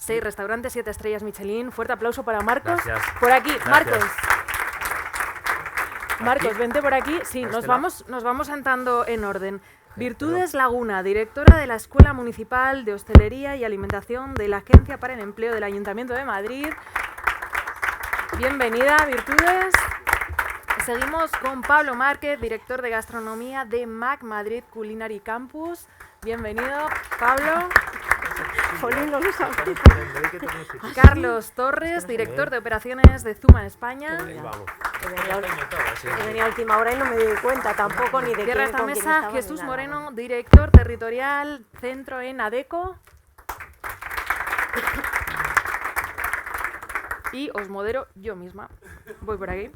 6 restaurantes, 7 estrellas Michelin. Fuerte aplauso para Marcos. Gracias. Por aquí, Gracias. Marcos. Marcos, ¿Aquí? vente por aquí. Sí, ¿Por nos este vamos sentando en orden. Virtudes Laguna, directora de la Escuela Municipal de Hostelería y Alimentación de la Agencia para el Empleo del Ayuntamiento de Madrid. Bienvenida, Virtudes. Seguimos con Pablo Márquez, director de Gastronomía de MAC Madrid Culinary Campus. Bienvenido, Pablo. Jolín, no lo sabía. Carlos Torres, director de Operaciones de Zuma en España. Ahí vamos. He venido a última hora y no me di cuenta tampoco ni de Cierra qué, esta con quién mesa estaba, Jesús ni nada. Moreno, director territorial, centro en ADECO. Y os modero yo misma. Voy por aquí.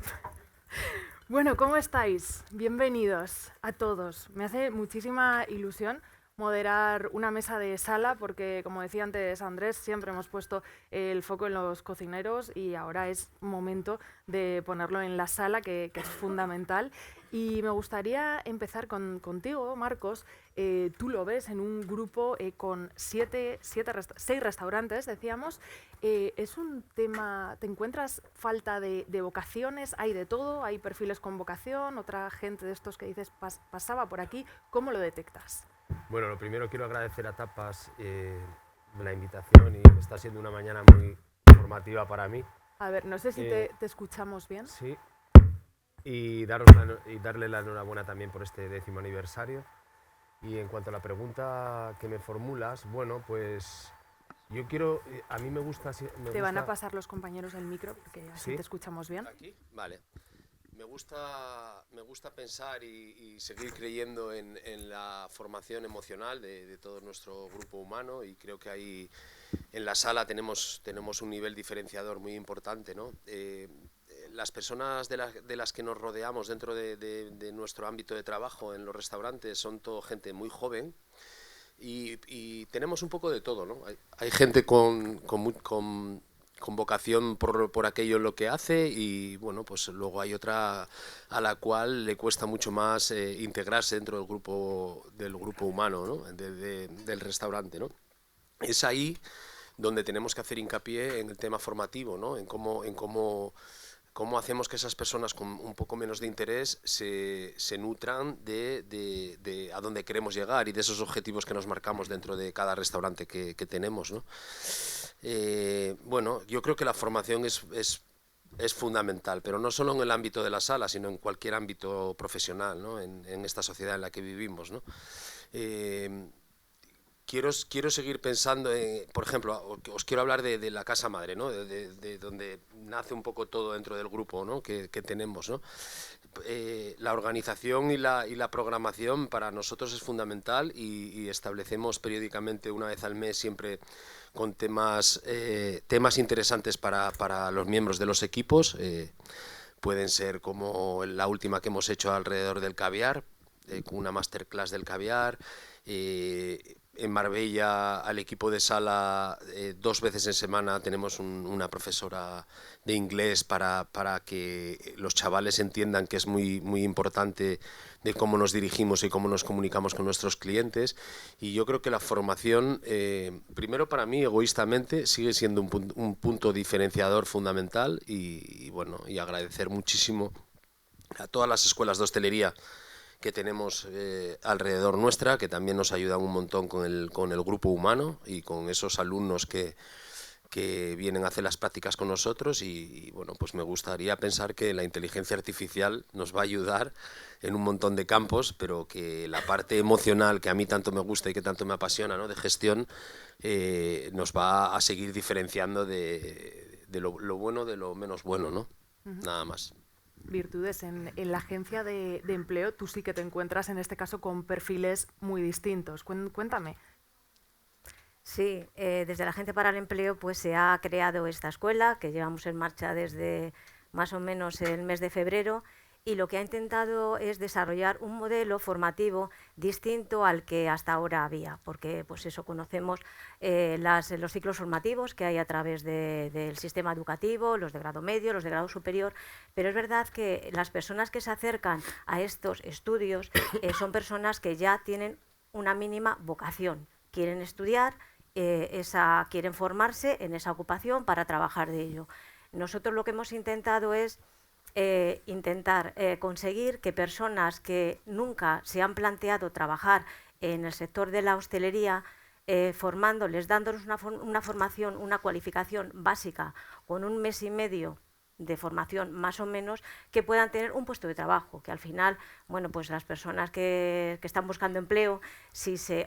Bueno, ¿cómo estáis? Bienvenidos a todos. Me hace muchísima ilusión moderar una mesa de sala porque, como decía antes Andrés, siempre hemos puesto el foco en los cocineros y ahora es momento de ponerlo en la sala, que es fundamental. Y me gustaría empezar contigo, Marcos. Tú lo ves en un grupo con 6 restaurantes, decíamos. ¿Es un tema, te encuentras falta de vocaciones? ¿Hay de todo? ¿Hay perfiles con vocación? ¿Otra gente de estos que dices pasaba por aquí? ¿Cómo lo detectas? Bueno, lo primero quiero agradecer a Tapas la invitación y está siendo una mañana muy formativa para mí. A ver, no sé si te escuchamos bien. Sí. Y darle la enhorabuena también por este 10º aniversario. Y en cuanto a la pregunta que me formulas, bueno, pues yo quiero, a mí me gusta... Te van a pasar los compañeros el micro porque así ¿Sí? te escuchamos bien. ¿Aquí? Vale. Me gusta pensar y seguir creyendo en la formación emocional de todo nuestro grupo humano y creo que ahí en la sala tenemos un nivel diferenciador muy importante, ¿no? Las personas de las que nos rodeamos dentro de nuestro ámbito de trabajo en los restaurantes son todo gente muy joven y tenemos un poco de todo, ¿no? Hay gente con vocación por aquello en lo que hace y bueno, pues luego hay otra a la cual le cuesta mucho más integrarse dentro del grupo humano, ¿no? del restaurante, ¿no? Es ahí donde tenemos que hacer hincapié en el tema formativo, ¿no? En cómo hacemos que esas personas con un poco menos de interés se nutran de a dónde queremos llegar y de esos objetivos que nos marcamos dentro de cada restaurante que tenemos, ¿no? Bueno, yo creo que la formación es fundamental, pero no solo en el ámbito de la sala, sino en cualquier ámbito profesional, ¿no? en esta sociedad en la que vivimos, ¿no? Quiero seguir pensando, por ejemplo, os quiero hablar de la casa madre, ¿no? de donde nace un poco todo dentro del grupo, ¿no? que tenemos, ¿no? La organización y la programación para nosotros es fundamental y establecemos periódicamente una vez al mes siempre con temas interesantes para los miembros de los equipos. Pueden ser como la última que hemos hecho alrededor del caviar, con una masterclass del caviar. En Marbella, al equipo de sala, 2 veces en semana tenemos una profesora de inglés para que los chavales entiendan que es muy, muy importante de cómo nos dirigimos y cómo nos comunicamos con nuestros clientes. Y yo creo que la formación, primero para mí, egoístamente, sigue siendo un punto diferenciador fundamental y bueno, y agradecer muchísimo a todas las escuelas de hostelería que tenemos alrededor nuestra, que también nos ayudan un montón con el grupo humano y con esos alumnos que vienen a hacer las prácticas con nosotros y bueno, pues me gustaría pensar que la inteligencia artificial nos va a ayudar en un montón de campos, pero que la parte emocional que a mí tanto me gusta y que tanto me apasiona, ¿no? de gestión, nos va a seguir diferenciando de lo bueno de lo menos bueno, ¿no? Nada más. Virtudes, en la agencia de empleo tú sí que te encuentras en este caso con perfiles muy distintos. Cuéntame. Sí, desde la Agencia para el Empleo pues se ha creado esta escuela que llevamos en marcha desde más o menos el mes de febrero y lo que ha intentado es desarrollar un modelo formativo distinto al que hasta ahora había, porque pues eso, conocemos los ciclos formativos que hay a través del sistema educativo, los de grado medio, los de grado superior, pero es verdad que las personas que se acercan a estos estudios son personas que ya tienen una mínima vocación, quieren estudiar quieren formarse en esa ocupación para trabajar de ello. Nosotros lo que hemos intentado es conseguir que personas que nunca se han planteado trabajar en el sector de la hostelería, formándoles, dándoles una formación, una cualificación básica con 1 mes y medio de formación más o menos, que puedan tener un puesto de trabajo, que al final, bueno, pues las personas que están buscando empleo,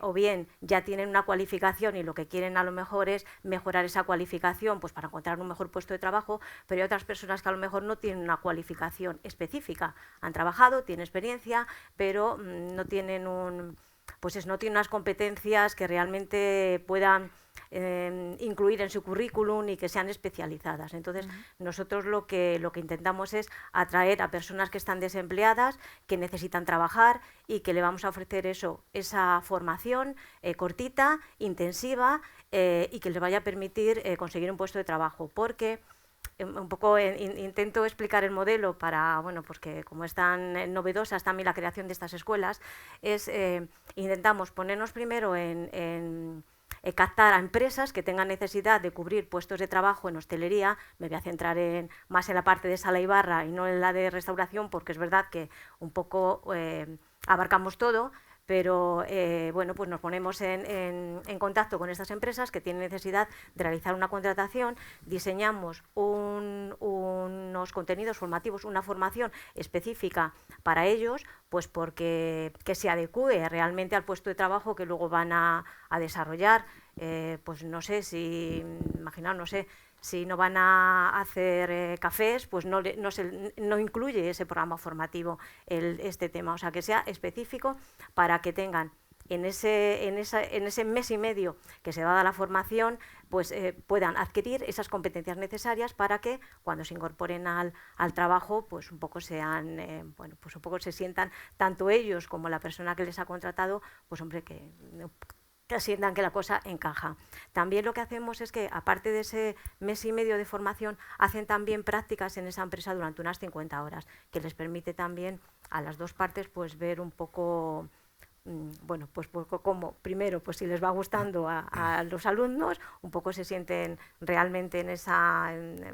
o bien ya tienen una cualificación y lo que quieren a lo mejor es mejorar esa cualificación pues para encontrar un mejor puesto de trabajo, pero hay otras personas que a lo mejor no tienen una cualificación específica, han trabajado, tienen experiencia, pero no tienen no tienen unas competencias que realmente puedan incluir en su currículum y que sean especializadas. Entonces, nosotros lo que intentamos es atraer a personas que están desempleadas, que necesitan trabajar y que le vamos a ofrecer esa formación cortita, intensiva y que les vaya a permitir conseguir un puesto de trabajo, porque un poco intento explicar el modelo para, bueno, pues que como es tan novedosa también la creación de estas escuelas, intentamos ponernos primero en captar a empresas que tengan necesidad de cubrir puestos de trabajo en hostelería. Me voy a centrar más en la parte de sala y barra y no en la de restauración, porque es verdad que un poco abarcamos todo, pero bueno, pues nos ponemos en contacto con estas empresas que tienen necesidad de realizar una contratación, diseñamos unos contenidos formativos, una formación específica para ellos, pues porque que se adecúe realmente al puesto de trabajo que luego van a desarrollar. Pues no sé si, imaginaos, no sé, si no van a hacer cafés, pues no incluye ese programa formativo este tema, o sea, que sea específico para que tengan en ese mes y medio que se va a dar la formación, pues puedan adquirir esas competencias necesarias para que cuando se incorporen al trabajo, pues un poco sean, bueno, pues un poco se sientan tanto ellos como la persona que les ha contratado, pues hombre, que sientan que la cosa encaja. También lo que hacemos es que, aparte de ese mes y medio de formación, hacen también prácticas en esa empresa durante unas 50 horas, que les permite también a las dos partes pues ver un poco, bueno, pues como primero, pues si les va gustando a los alumnos, un poco se sienten realmente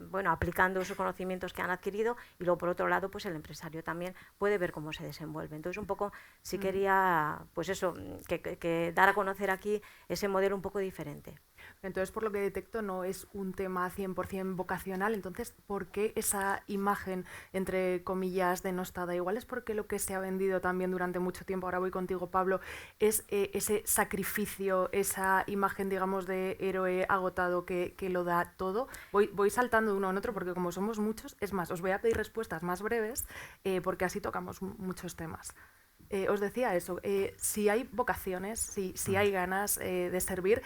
bueno, aplicando esos conocimientos que han adquirido, y luego por otro lado, pues el empresario también puede ver cómo se desenvuelve. Entonces, un poco sí quería, pues eso, que dar a conocer aquí ese modelo un poco diferente. Entonces, por lo que detecto, no es un tema 100% vocacional. Entonces, ¿por qué esa imagen, entre comillas, denostada? Igual es porque lo que se ha vendido también durante mucho tiempo, ahora voy contigo, Pablo, es ese sacrificio, esa imagen, digamos, de héroe agotado que lo da todo. Voy saltando de uno en otro porque como somos muchos, es más, os voy a pedir respuestas más breves porque así tocamos muchos temas. Os decía eso, si hay vocaciones, si hay ganas de servir,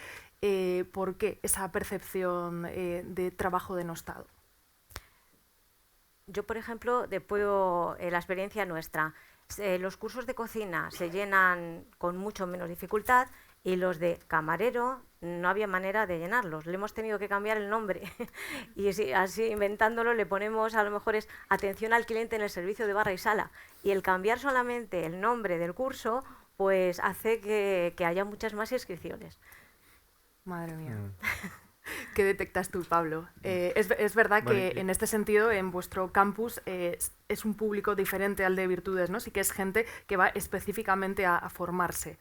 ¿por qué esa percepción de trabajo denostado? Yo, por ejemplo, la experiencia nuestra, los cursos de cocina se llenan con mucho menos dificultad y los de camarero no había manera de llenarlos. Le hemos tenido que cambiar el nombre y así inventándolo le ponemos, a lo mejor es atención al cliente en el servicio de barra y sala, y el cambiar solamente el nombre del curso pues hace que haya muchas más inscripciones. Madre mía. ¿Qué detectas tú, Pablo? Es verdad que en este sentido, en vuestro campus es un público diferente al de Virtudes, ¿no? Sí que es gente que va específicamente a formarse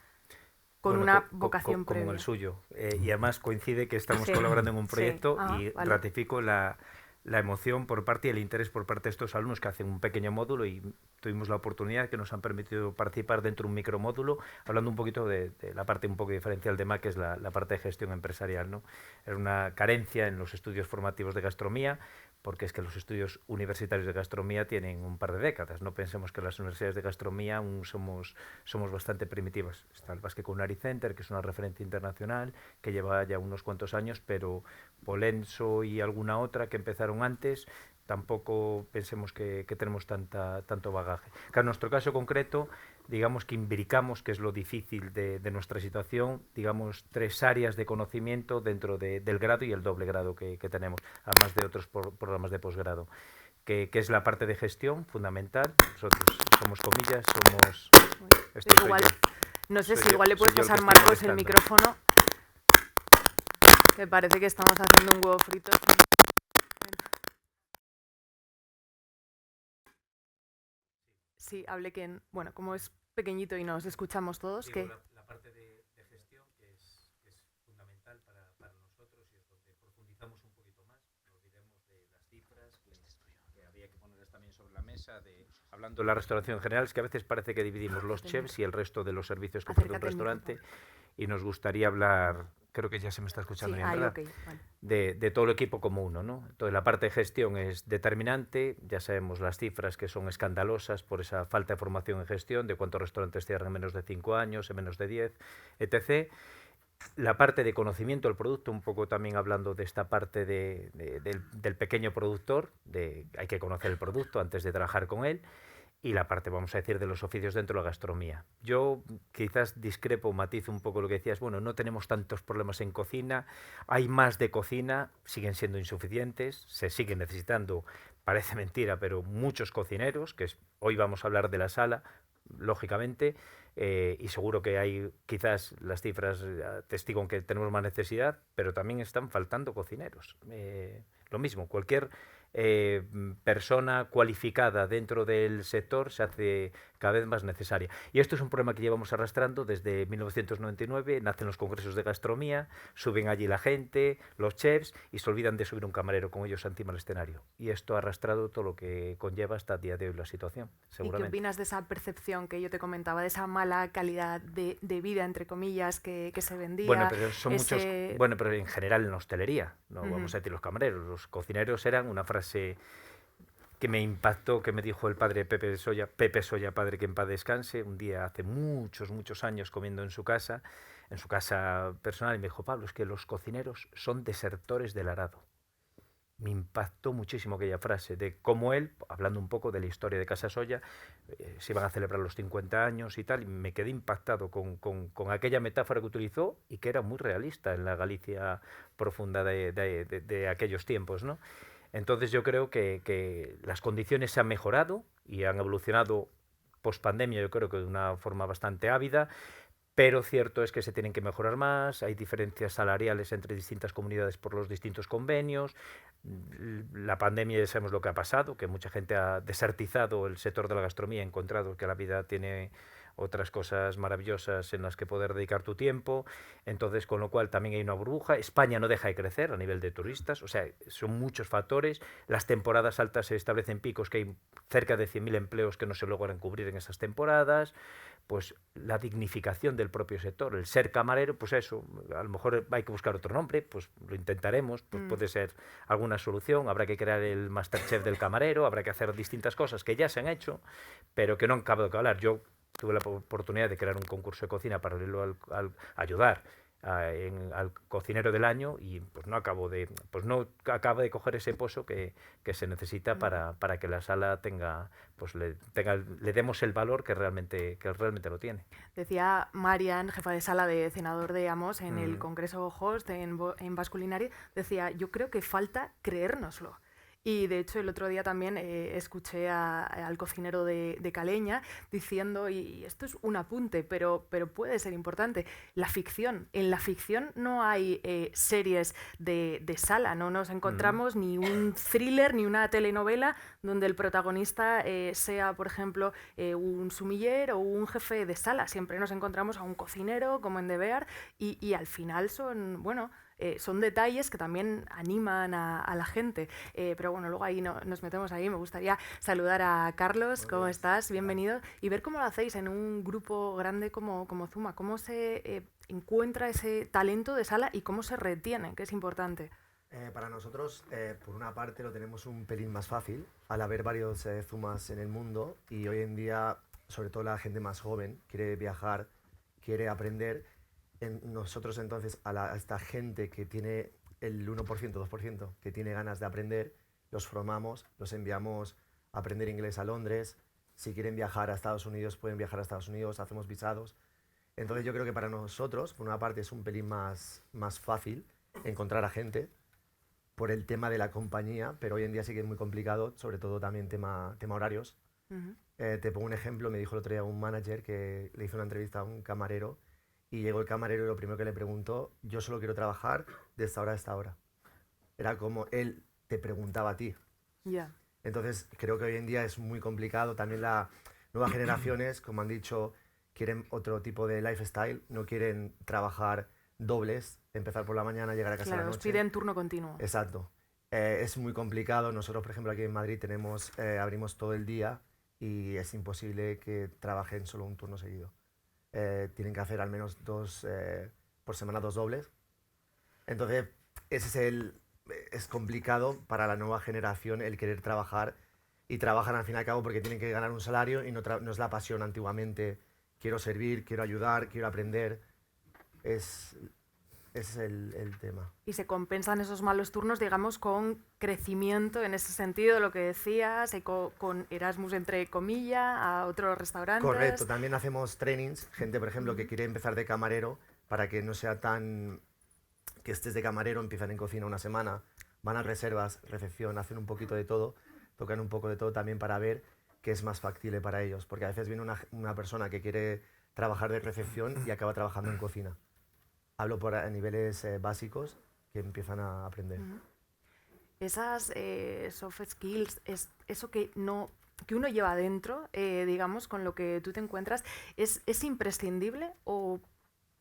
con una vocación previa. Como el suyo. Y además coincide que estamos colaborando en un proyecto y vale. Ratifico la emoción por parte y el interés por parte de estos alumnos que hacen un pequeño módulo, y tuvimos la oportunidad que nos han permitido participar dentro de un micromódulo, hablando un poquito de la parte un poco diferencial de MAC, que es la parte de gestión empresarial, ¿no? Era una carencia en los estudios formativos de gastronomía, porque es que los estudios universitarios de gastronomía tienen un par de décadas. No pensemos que las universidades de gastronomía aún somos bastante primitivas. Está el Basque Culinary Center, que es una referencia internacional, que lleva ya unos cuantos años, pero Polenso y alguna otra que empezaron antes, tampoco pensemos que tenemos tanto bagaje. Claro, en nuestro caso concreto, digamos que imbricamos, que es lo difícil de nuestra situación, digamos 3 áreas de conocimiento dentro del grado y el doble grado que tenemos, además de otros programas de posgrado, que es la parte de gestión fundamental. Nosotros somos comillas, somos... Igual, no sé si igual le puedes pasar, Marcos, el micrófono. Me parece que estamos haciendo un huevo frito. Sí, hable que, bueno, como es pequeñito y nos escuchamos todos, Digo, que... la parte de gestión que es fundamental para nosotros y es donde profundizamos un poquito más. No olvidemos de las cifras que había que ponerlas también sobre la mesa, hablando de la restauración en general, es que a veces parece que dividimos los chefs y el resto de los servicios que ofrece un restaurante, y nos gustaría hablar, creo que ya se me está escuchando Sí, bien, ¿verdad? okay, vale. De todo el equipo como uno, ¿no? Entonces la parte de gestión es determinante, ya sabemos las cifras que son escandalosas por esa falta de formación en gestión, de cuántos restaurantes cierran en menos de 5 años, en menos de 10, etc. La parte de conocimiento del producto, un poco también hablando de esta parte del pequeño productor, hay que conocer el producto antes de trabajar con él, y la parte, vamos a decir, de los oficios dentro de la gastronomía. Yo quizás discrepo, matizo un poco lo que decías, bueno, no tenemos tantos problemas en cocina, hay más de cocina, siguen siendo insuficientes, se siguen necesitando, parece mentira, pero muchos cocineros, hoy vamos a hablar de la sala, lógicamente, y seguro que hay, quizás las cifras atestiguan que tenemos más necesidad, pero también están faltando cocineros. Lo mismo, cualquier persona cualificada dentro del sector se hace cada vez más necesaria. Y esto es un problema que llevamos arrastrando desde 1999, nacen los congresos de gastronomía, suben allí la gente, los chefs, y se olvidan de subir un camarero con ellos encima del escenario. Y esto ha arrastrado todo lo que conlleva hasta el día de hoy la situación, seguramente. ¿Y qué opinas de esa percepción que yo te comentaba, de esa mala calidad de vida, entre comillas, que se vendía? Bueno, pero son muchos... Bueno, pero en general en la hostelería, no vamos a decir los camareros, los cocineros eran una frase que me impactó, que me dijo el padre Pepe Soya, padre que en paz descanse, un día hace muchos años comiendo en su casa personal, y me dijo: Pablo, es que los cocineros son desertores del arado. Me impactó muchísimo aquella frase, de cómo él, hablando un poco de la historia de Casa Soya, se iban a celebrar los 50 años y tal, y me quedé impactado con aquella metáfora que utilizó, y que era muy realista en la Galicia profunda de aquellos tiempos, ¿no? Entonces yo creo que las condiciones se han mejorado y han evolucionado post-pandemia, yo creo que de una forma bastante ávida, pero cierto es que se tienen que mejorar más, hay diferencias salariales entre distintas comunidades por los distintos convenios, la pandemia ya sabemos lo que ha pasado, que mucha gente ha desertizado el sector de la gastronomía, ha encontrado que la vida tiene otras cosas maravillosas en las que poder dedicar tu tiempo, entonces con lo cual también hay una burbuja. España no deja de crecer a nivel de turistas, o sea, son muchos factores, las temporadas altas se establecen picos que hay cerca de 100.000 empleos que no se logran cubrir en esas temporadas, pues la dignificación del propio sector, el ser camarero, pues eso, a lo mejor hay que buscar otro nombre, pues lo intentaremos, pues puede ser alguna solución, habrá que crear el Masterchef del camarero, habrá que hacer distintas cosas que ya se han hecho, pero que no han acabado de hablar. Yo tuve la oportunidad de crear un concurso de cocina paralelo al ayudar al cocinero del año, y pues no acaba de coger ese pozo que se necesita para que la sala tenga, pues le demos el valor que realmente lo tiene. Decía Marian, jefa de sala de Cenador de Amos, en el Congreso Host en Basque Culinary, decía: yo creo que falta creérnoslo. Y de hecho el otro día también escuché al cocinero de Caleña diciendo, y esto es un apunte, pero puede ser importante, la ficción. En la ficción no hay series de sala, no nos encontramos ni un thriller ni una telenovela donde el protagonista sea, por ejemplo, un sumiller o un jefe de sala. Siempre nos encontramos a un cocinero, como en The Bear, y al final son, bueno... son detalles que también animan a la gente, pero bueno, luego ahí nos metemos ahí. Me gustaría saludar a Carlos. ¿Cómo estás? Bienvenido. Y ver cómo lo hacéis en un grupo grande como Zuma, cómo se encuentra ese talento de sala y cómo se retiene, que es importante. Para nosotros, por una parte, lo tenemos un pelín más fácil al haber varios Zumas en el mundo, y hoy en día, sobre todo la gente más joven, quiere viajar, quiere aprender. Nosotros entonces a esta gente que tiene el 1%, 2%, que tiene ganas de aprender, los formamos, los enviamos a aprender inglés a Londres. Si quieren viajar a Estados Unidos, pueden viajar a Estados Unidos, hacemos visados. Entonces yo creo que para nosotros, por una parte, es un pelín más fácil encontrar a gente por el tema de la compañía, pero hoy en día sí que es muy complicado, sobre todo también tema horarios. Te pongo un ejemplo, me dijo el otro día un manager que le hizo una entrevista a un camarero, y llegó el camarero y lo primero que le preguntó: yo solo quiero trabajar de esta hora a esta hora. Era como él te preguntaba a ti. Ya. Entonces, creo que hoy en día es muy complicado. También las nuevas generaciones, como han dicho, quieren otro tipo de lifestyle, no quieren trabajar dobles, empezar por la mañana, llegar a casa a Claro, la os noche. piden turno continuo. Exacto. Es muy complicado. Nosotros, por ejemplo, aquí en Madrid abrimos todo el día y es imposible que trabajen solo un turno seguido. Tienen que hacer al menos por semana 2 dobles. Entonces, es complicado para la nueva generación el querer trabajar, y trabajan al fin y al cabo porque tienen que ganar un salario y no es la pasión antiguamente. Quiero servir, quiero ayudar, quiero aprender. Ese es el tema. Y se compensan esos malos turnos, digamos, con crecimiento en ese sentido, lo que decías, y con Erasmus entre comillas, a otros restaurantes. Correcto, también hacemos trainings, gente por ejemplo que quiere empezar de camarero, para que no sea tan que estés de camarero, empiezan en cocina una semana, van a reservas, recepción, hacen un poquito de todo, tocan un poco de todo también para ver qué es más factible para ellos, porque a veces viene una persona que quiere trabajar de recepción y acaba trabajando en cocina. Hablo a niveles básicos que empiezan a aprender. Esas soft skills, eso que uno lleva dentro, digamos, con lo que tú te encuentras, ¿es imprescindible o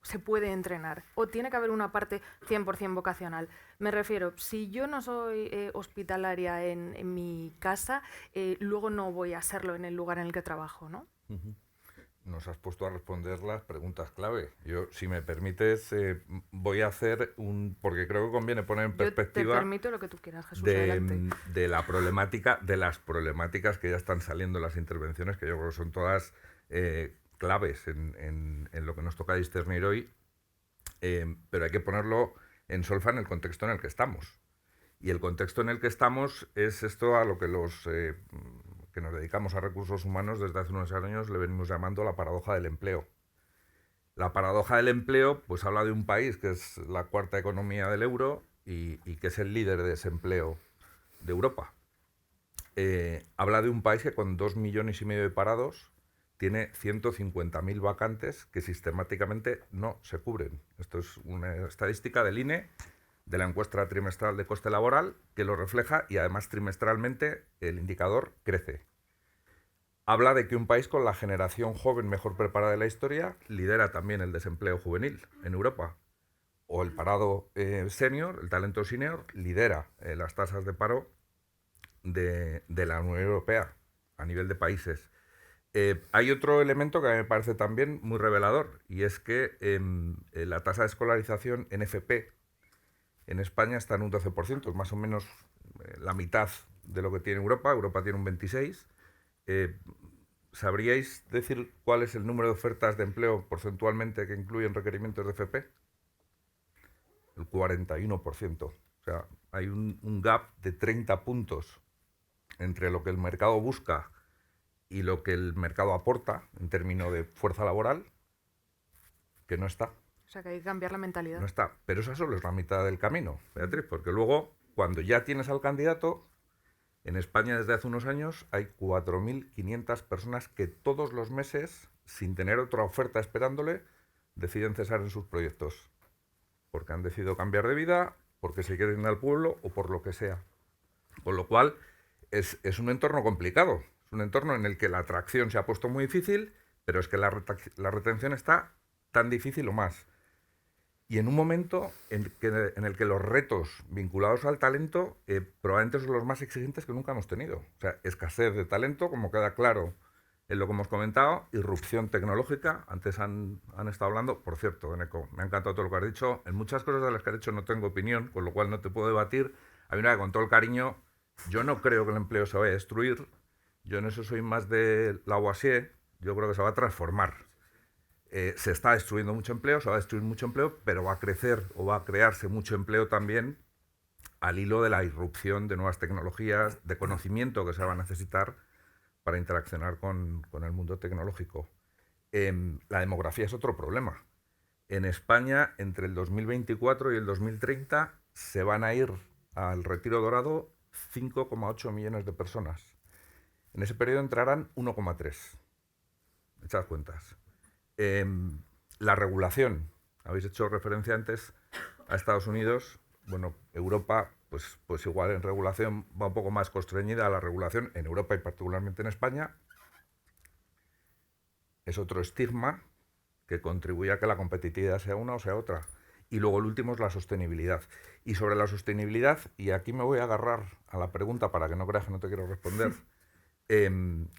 se puede entrenar? ¿O tiene que haber una parte 100% vocacional? Me refiero, si yo no soy hospitalaria en mi casa, luego no voy a serlo en el lugar en el que trabajo, ¿no? Nos has puesto a responder las preguntas clave. Yo, si me permites, voy a hacer porque creo que conviene poner en perspectiva... Yo te permito lo que tú quieras, Jesús, adelante. de las problemáticas que ya están saliendo en las intervenciones, que yo creo que son todas claves en lo que nos toca discernir hoy, pero hay que ponerlo en solfa en el contexto en el que estamos. Y el contexto en el que estamos es esto a lo que los que nos dedicamos a recursos humanos desde hace unos años le venimos llamando la paradoja del empleo. La paradoja del empleo pues habla de un país que es la cuarta economía del euro y que es el líder de desempleo de Europa. Habla de un país que con 2,5 millones de parados tiene 150.000 vacantes que sistemáticamente no se cubren. Esto es una estadística del INE, de la encuesta trimestral de coste laboral, que lo refleja, y además trimestralmente el indicador crece. Habla de que un país con la generación joven mejor preparada de la historia lidera también el desempleo juvenil en Europa. O el parado senior, el talento senior, lidera las tasas de paro de la Unión Europea a nivel de países. Hay otro elemento que a mí me parece también muy revelador, y es que la tasa de escolarización en FP en España está en un 12%, es más o menos la mitad de lo que tiene Europa. Europa tiene un 26%. ¿Sabríais decir cuál es el número de ofertas de empleo porcentualmente que incluyen requerimientos de FP? El 41%. O sea, hay un gap de 30 puntos entre lo que el mercado busca y lo que el mercado aporta en términos de fuerza laboral, que no está. O sea, que hay que cambiar la mentalidad. No está. Pero esa solo es la mitad del camino, Beatriz, porque luego, cuando ya tienes al candidato, en España desde hace unos años hay 4.500 personas que todos los meses, sin tener otra oferta esperándole, deciden cesar en sus proyectos. Porque han decidido cambiar de vida, porque se quieren ir al pueblo o por lo que sea. Con lo cual, es un entorno complicado. Es un entorno en el que la atracción se ha puesto muy difícil, pero es que la retención está tan difícil o más. Y en un momento en el que los retos vinculados al talento probablemente son los más exigentes que nunca hemos tenido. O sea, escasez de talento, como queda claro en lo que hemos comentado, irrupción tecnológica. Antes han estado hablando, por cierto, Eneco, me ha encantado todo lo que has dicho. En muchas cosas de las que has dicho no tengo opinión, con lo cual no te puedo debatir. Hay una que, con todo el cariño, yo no creo que el empleo se vaya a destruir. Yo en eso soy más de Lavoisier. Yo creo que se va a transformar. Se está destruyendo mucho empleo, se va a destruir mucho empleo, pero va a crecer o va a crearse mucho empleo también al hilo de la irrupción de nuevas tecnologías, de conocimiento que se va a necesitar para interaccionar con el mundo tecnológico. La demografía es otro problema. En España, entre el 2024 y el 2030, se van a ir al retiro dorado 5,8 millones de personas. En ese periodo entrarán 1,3. Echad cuentas. La regulación. Habéis hecho referencia antes a Estados Unidos. bueno, Europa, pues igual en regulación va un poco más constreñida a la regulación en Europa y particularmente en España. Es otro estigma que contribuye a que la competitividad sea una o sea otra. Y luego el último es la sostenibilidad. Y sobre la sostenibilidad, y aquí me voy a agarrar a la pregunta para que no creas que no te quiero responder,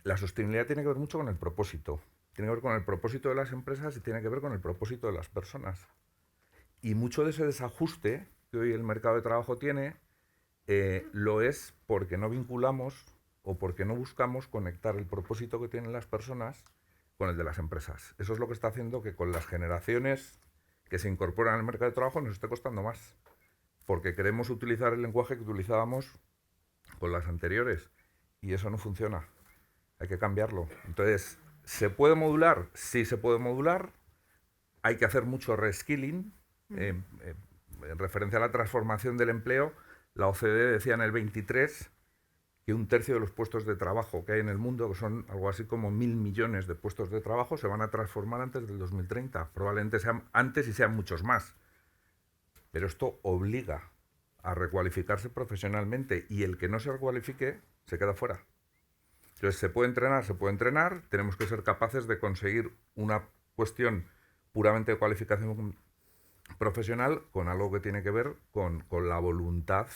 la sostenibilidad tiene que ver mucho con el propósito. Tiene que ver con el propósito de las empresas y tiene que ver con el propósito de las personas. Y mucho de ese desajuste que hoy el mercado de trabajo tiene lo es porque no vinculamos o porque no buscamos conectar el propósito que tienen las personas con el de las empresas. Eso es lo que está haciendo que con las generaciones que se incorporan al mercado de trabajo nos esté costando más. Porque queremos utilizar el lenguaje que utilizábamos con las anteriores. Y eso no funciona. Hay que cambiarlo. Entonces, ¿se puede modular? Sí se puede modular. Hay que hacer mucho reskilling. En referencia a la transformación del empleo, la OCDE decía en el 23 que 1/3 de los puestos de trabajo que hay en el mundo, que son algo así como 1.000 millones de puestos de trabajo, se van a transformar antes del 2030. Probablemente sean antes y sean muchos más. Pero esto obliga a recualificarse profesionalmente y el que no se recualifique se queda fuera. Entonces, se puede entrenar, tenemos que ser capaces de conseguir una cuestión puramente de cualificación profesional con algo que tiene que ver con la voluntad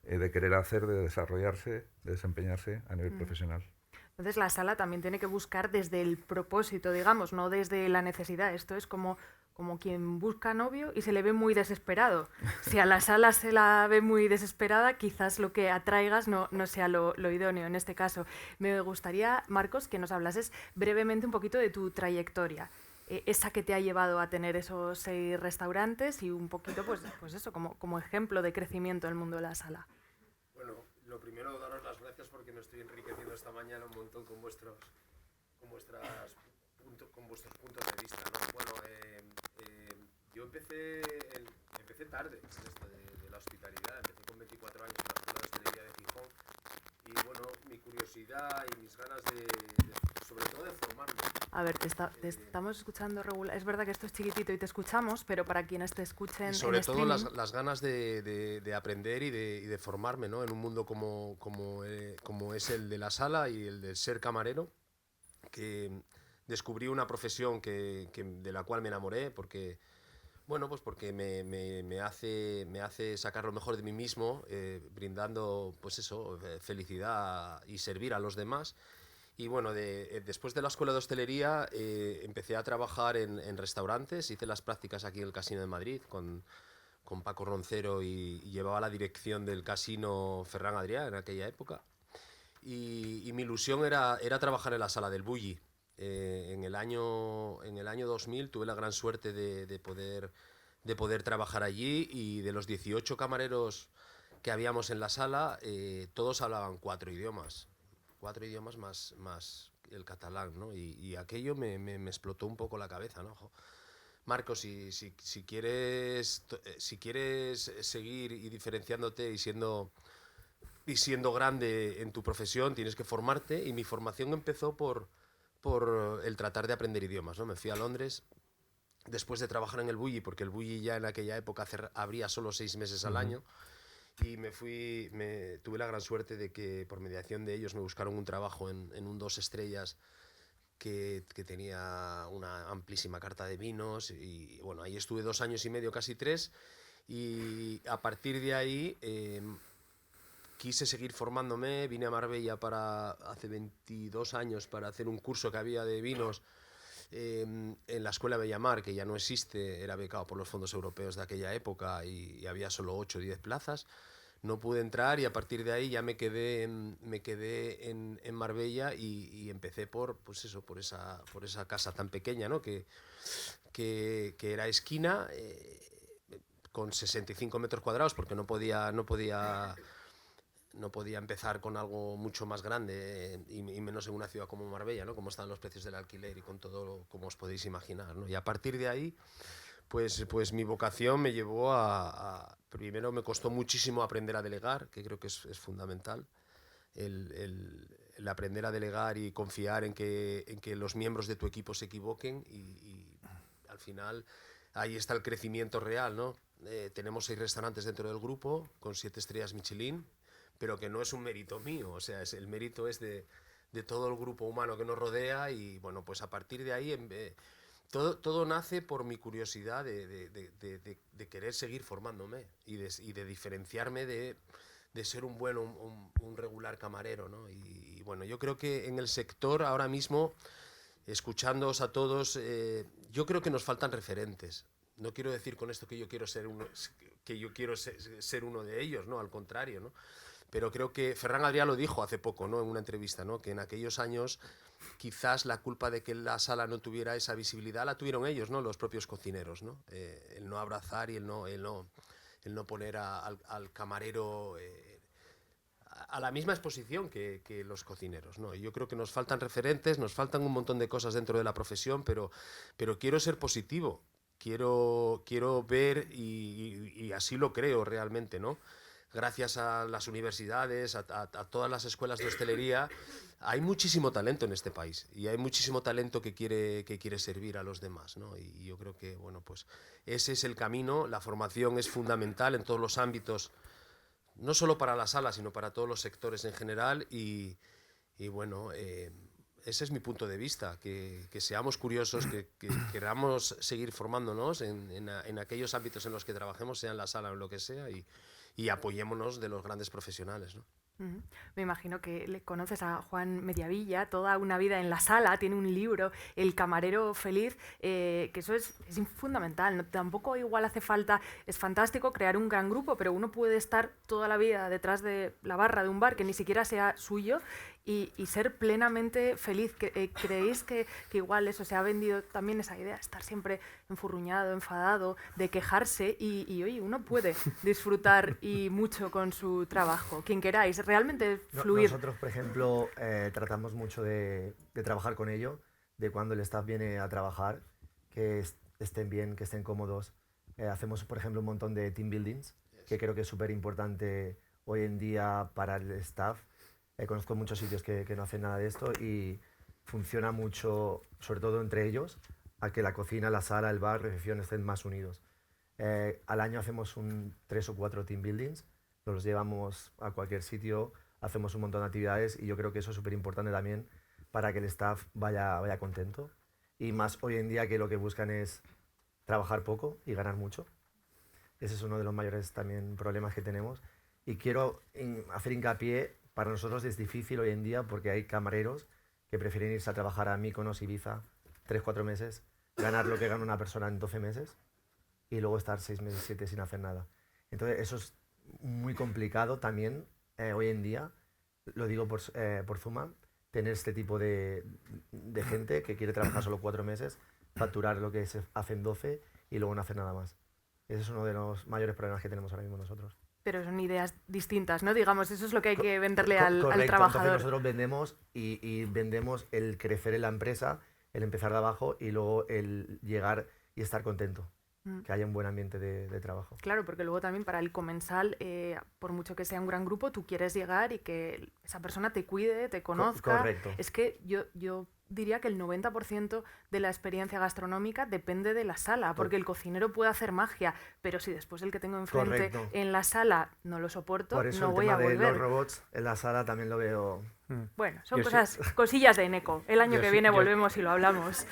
de querer hacer, de desarrollarse, de desempeñarse a nivel profesional. Entonces la sala también tiene que buscar desde el propósito, digamos, no desde la necesidad. Esto es como quien busca novio y se le ve muy desesperado. Si a la sala se la ve muy desesperada, quizás lo que atraigas no sea lo idóneo en este caso. Me gustaría, Marcos, que nos hablases brevemente un poquito de tu trayectoria. Esa que te ha llevado a tener esos 6 restaurantes y un poquito, pues eso, como ejemplo de crecimiento en el mundo de la sala. Bueno, lo primero, daros las gracias porque me estoy enriqueciendo esta mañana un montón con vuestros puntos de vista, ¿no? Bueno, yo empecé tarde en esto de la hospitalidad, empecé con 24 años en la Escuela de Hostelería de Gijón y bueno, mi curiosidad y mis ganas sobre todo de formarme. A ver, te estamos escuchando regular. Es verdad que esto es chiquitito y te escuchamos, pero para quienes te escuchen y sobre en todo streaming... las ganas de aprender y de formarme, ¿no? En un mundo como es el de la sala y el de ser camarero, que descubrí una profesión de la cual me enamoré porque, bueno, pues porque me hace sacar lo mejor de mí mismo, brindando, pues eso, felicidad y servir a los demás. Y bueno, después de la escuela de hostelería empecé a trabajar en restaurantes, hice las prácticas aquí en el Casino de Madrid con Paco Roncero y llevaba la dirección del Casino Ferran Adrià en aquella época. Y mi ilusión era trabajar en la sala del Bulli. En el año 2000 tuve la gran suerte de poder trabajar allí y de los 18 camareros que habíamos en la sala, todos hablaban 4 idiomas. 4 idiomas más el catalán, ¿no? Y aquello me explotó un poco la cabeza, ¿no? Marcos, si quieres seguir y diferenciándote y siendo grande en tu profesión, tienes que formarte, y mi formación empezó por el tratar de aprender idiomas, ¿no? Me fui a Londres después de trabajar en el Bulli, porque el Bulli ya en aquella época abría solo 6 meses al año. Y tuve la gran suerte de que por mediación de ellos me buscaron un trabajo en un 2 estrellas que tenía una amplísima carta de vinos y bueno, ahí estuve 2 años y medio, casi 3, y a partir de ahí quise seguir formándome, vine a Marbella hace 22 años para hacer un curso que había de vinos en la Escuela Bellamar, que ya no existe, era becado por los fondos europeos de aquella época y había solo 8 o 10 plazas. No pude entrar y a partir de ahí ya me quedé en Marbella y empecé por esa casa tan pequeña, ¿no? que era esquina, con 65 metros cuadrados, porque no podía empezar con algo mucho más grande y menos en una ciudad como Marbella, ¿no? Como están los precios del alquiler y con todo, como os podéis imaginar, ¿no? Y a partir de ahí, pues mi vocación me llevó primero me costó muchísimo aprender a delegar, que creo que es fundamental, el aprender a delegar y confiar en que los miembros de tu equipo se equivoquen y al final ahí está el crecimiento real, ¿no? tenemos 6 restaurantes dentro del grupo con 7 estrellas Michelin, pero que no es un mérito mío, o sea, el mérito es de todo el grupo humano que nos rodea y bueno, pues a partir de ahí todo nace por mi curiosidad de querer seguir formándome y de diferenciarme de ser un regular camarero, ¿no? Y bueno, yo creo que en el sector ahora mismo, escuchándoos a todos, yo creo que nos faltan referentes. No quiero decir con esto que yo quiero ser uno de ellos, ¿no? Al contrario, ¿no? Pero creo que Ferran Adrià lo dijo hace poco, ¿no? En una entrevista, ¿no? Que en aquellos años quizás la culpa de que la sala no tuviera esa visibilidad la tuvieron ellos, ¿no? Los propios cocineros, ¿no? El no abrazar y el no poner al camarero a la misma exposición que los cocineros, ¿no? Y yo creo que nos faltan referentes, nos faltan un montón de cosas dentro de la profesión, pero quiero ser positivo, quiero ver y así lo creo realmente, ¿no? Gracias a las universidades, a todas las escuelas de hostelería, hay muchísimo talento en este país y hay muchísimo talento que quiere servir a los demás, ¿no? Y yo creo que, bueno, pues ese es el camino. La formación es fundamental en todos los ámbitos, no solo para la sala, sino para todos los sectores en general y bueno, ese es mi punto de vista, que seamos curiosos, que queramos seguir formándonos en aquellos ámbitos en los que trabajemos, sea en la sala o en lo que sea, y apoyémonos de los grandes profesionales, ¿no? Me imagino que le conoces a Juan Mediavilla, toda una vida en la sala, tiene un libro, El camarero feliz, que eso es fundamental, ¿no? Tampoco igual hace falta, es fantástico crear un gran grupo, pero uno puede estar toda la vida detrás de la barra de un bar que ni siquiera sea suyo y ser plenamente feliz. ¿Creéis que igual eso se ha vendido también esa idea, estar siempre enfurruñado, enfadado, de quejarse y oye, uno puede disfrutar y mucho con su trabajo, quien queráis, realmente fluir? Nosotros, por ejemplo, tratamos mucho de trabajar con ello, de cuando el staff viene a trabajar, que estén bien, que estén cómodos. Hacemos, por ejemplo, un montón de team buildings, que creo que es súper importante hoy en día para el staff. Conozco muchos sitios que no hacen nada de esto y funciona mucho, sobre todo entre ellos, a que la cocina, la sala, el bar, recepción estén más unidos. Al año hacemos 3 o 4 team buildings, nos los llevamos a cualquier sitio, hacemos un montón de actividades y yo creo que eso es súper importante también para que el staff vaya contento. Y más hoy en día que lo que buscan es trabajar poco y ganar mucho. Ese es uno de los mayores también problemas que tenemos. Y quiero hacer hincapié, para nosotros es difícil hoy en día porque hay camareros que prefieren irse a trabajar a Mykonos, Ibiza, 3-4 meses, ganar lo que gana una persona en 12 meses y luego estar 6 meses, 7 sin hacer nada. Entonces eso es muy complicado también hoy en día, lo digo por Zuma, tener este tipo de gente que quiere trabajar solo 4 meses, facturar lo que se hace en 12 y luego no hacer nada más. Ese es uno de los mayores problemas que tenemos ahora mismo nosotros. Pero son ideas distintas, ¿no? Digamos, eso es lo que hay que venderle al Correcto. trabajador. Entonces nosotros vendemos y vendemos el crecer en la empresa, el empezar de abajo y luego el llegar y estar contento. Que haya un buen ambiente de trabajo. Claro, porque luego también para el comensal, por mucho que sea un gran grupo, tú quieres llegar y que esa persona te cuide, te conozca. Correcto. Es que yo diría que el 90% de la experiencia gastronómica depende de la sala, porque el cocinero puede hacer magia, pero si después el que tengo enfrente en la sala no lo soporto, por eso no voy a volver. De los robots en la sala también lo veo. Bueno, son cosillas de Eneco. El año que viene volvemos y lo hablamos.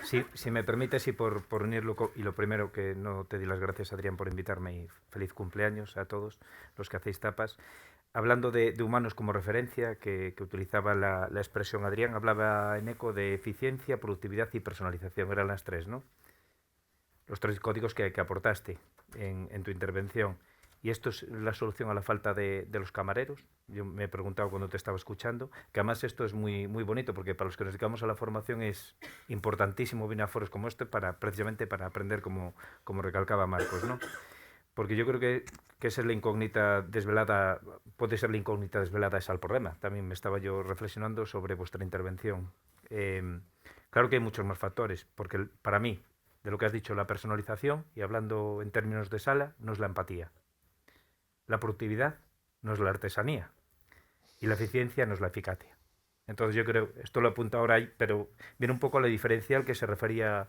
Sí, si me permites, y por unirlo, y lo primero que no te di las gracias, Adrián, por invitarme y feliz cumpleaños a todos los que hacéis tapas. Hablando de humanos como referencia, que utilizaba la expresión Adrián, hablaba Eneco de eficiencia, productividad y personalización. Eran las 3, ¿no? Los 3 códigos que aportaste en tu intervención. Y esto es la solución a la falta de los camareros. Yo me he preguntado cuando te estaba escuchando, que además esto es muy, muy bonito, porque para los que nos dedicamos a la formación es importantísimo venir a foros como este precisamente para aprender, como recalcaba Marcos, ¿no? Porque yo creo que esa es la incógnita desvelada, puede ser la incógnita desvelada esa al problema. También me estaba yo reflexionando sobre vuestra intervención. Claro que hay muchos más factores, porque para mí, de lo que has dicho, la personalización, y hablando en términos de sala, no es la empatía. La productividad no es la artesanía y la eficiencia no es la eficacia. Entonces yo creo, esto lo apunto ahora ahí, pero viene un poco a la diferencial que se refería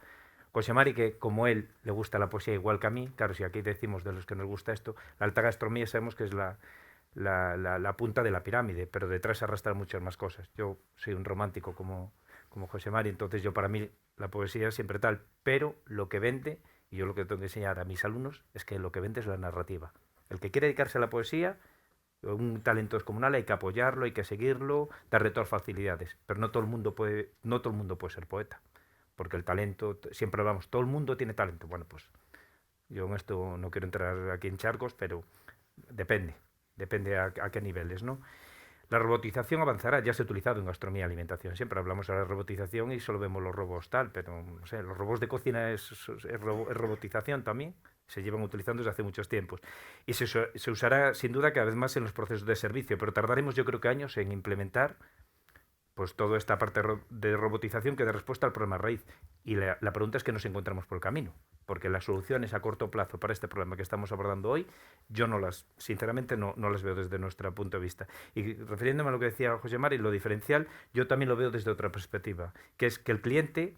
José Mari, que como él le gusta la poesía igual que a mí, claro, si aquí decimos de los que nos gusta esto, la alta gastronomía sabemos que es la punta de la pirámide, pero detrás se arrastran muchas más cosas. Yo soy un romántico como José Mari, entonces yo para mí la poesía es siempre tal, pero lo que vende, y yo lo que tengo que enseñar a mis alumnos, es que lo que vende es la narrativa. El que quiere dedicarse a la poesía, un talento descomunal, hay que apoyarlo, hay que seguirlo, darle todas las facilidades, pero no todo el mundo puede ser poeta, porque el talento, siempre hablamos, todo el mundo tiene talento. Bueno, pues yo en esto no quiero entrar aquí en charcos, pero depende a qué niveles, ¿no? La robotización avanzará, ya se ha utilizado en gastronomía y alimentación, siempre hablamos de la robotización y solo vemos los robots tal, pero no sé, los robots de cocina es robotización también, se llevan utilizando desde hace muchos tiempos. Y se usará sin duda cada vez más en los procesos de servicio, pero tardaremos yo creo que años en implementar pues toda esta parte de robotización que da respuesta al problema raíz. Y la pregunta es qué nos encontramos por el camino, porque las soluciones a corto plazo para este problema que estamos abordando hoy, yo sinceramente no las veo desde nuestro punto de vista. Y refiriéndome a lo que decía José Mari, lo diferencial, yo también lo veo desde otra perspectiva, que es que el cliente